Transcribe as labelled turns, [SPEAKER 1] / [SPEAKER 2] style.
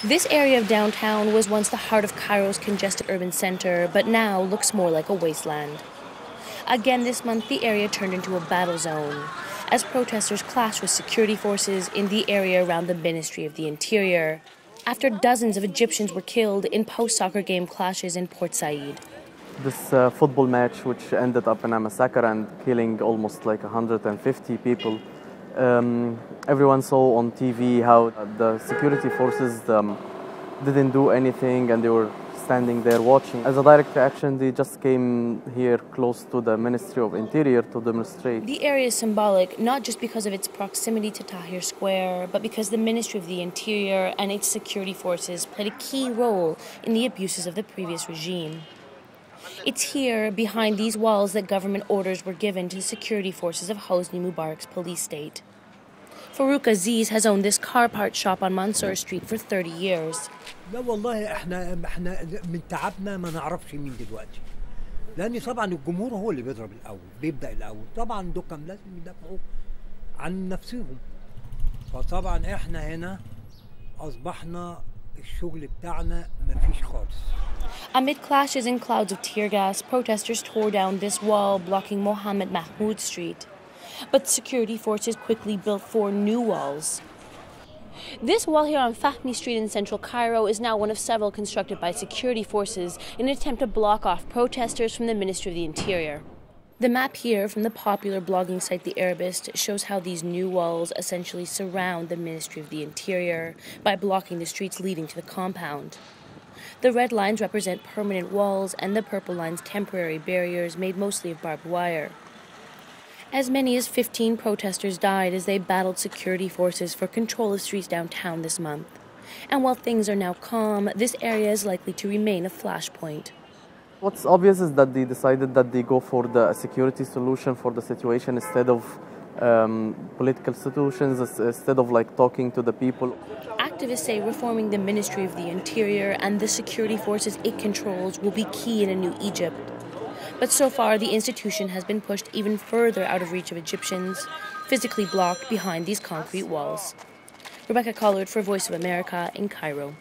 [SPEAKER 1] This area of downtown was once the heart of Cairo's congested urban center, but now looks more like a wasteland. Again this month, the area turned into a battle zone, as protesters clashed with security forces in the area around the Ministry of the Interior, after dozens of Egyptians were killed in post-soccer game clashes in Port Said.
[SPEAKER 2] This football match, which ended up in a massacre and killing almost like 150 people. Everyone saw on TV how the security forces didn't do anything and they were standing there watching. As a direct reaction, they just came here close to the Ministry of Interior to demonstrate.
[SPEAKER 1] The area is symbolic not just because of its proximity to Tahrir Square, but because the Ministry of the Interior and its security forces played a key role in the abuses of the previous regime. It's here, behind these walls, that government orders were given to the security forces of Hosni Mubarak's police state. Farouk Aziz has owned this car part shop on Mansour Street for 30 years.
[SPEAKER 3] لا والله احنا من تعبنا ما نعرفش مين دلوقتي. لأن طبعا الجمهور هو اللي بيضرب الأول، بيبدأ الأول، طبعا دول لازم يدافعوا عن نفسهم. فطبعا احنا هنا أصبحنا الشغل بتاعنا مفيش خالص.
[SPEAKER 1] Amid clashes and clouds of tear gas, protesters tore down this wall blocking Mohammed Mahmoud Street. But security forces quickly built 4 new walls. This wall here on Fahmi Street in central Cairo is now one of several constructed by security forces in an attempt to block off protesters from the Ministry of the Interior. The map here from the popular blogging site The Arabist shows how these new walls essentially surround the Ministry of the Interior by blocking the streets leading to the compound. The red lines represent permanent walls and the purple lines temporary barriers made mostly of barbed wire. As many as 15 protesters died as they battled security forces for control of streets downtown this month. And while things are now calm, this area is likely to remain a flashpoint.
[SPEAKER 2] What's obvious is that they decided that they go for the security solution for the situation instead of political solutions, instead of like talking to the people.
[SPEAKER 1] Activists say reforming the Ministry of the Interior and the security forces it controls will be key in a new Egypt. But so far, the institution has been pushed even further out of reach of Egyptians, physically blocked behind these concrete walls. Rebecca Collard for Voice of America in Cairo.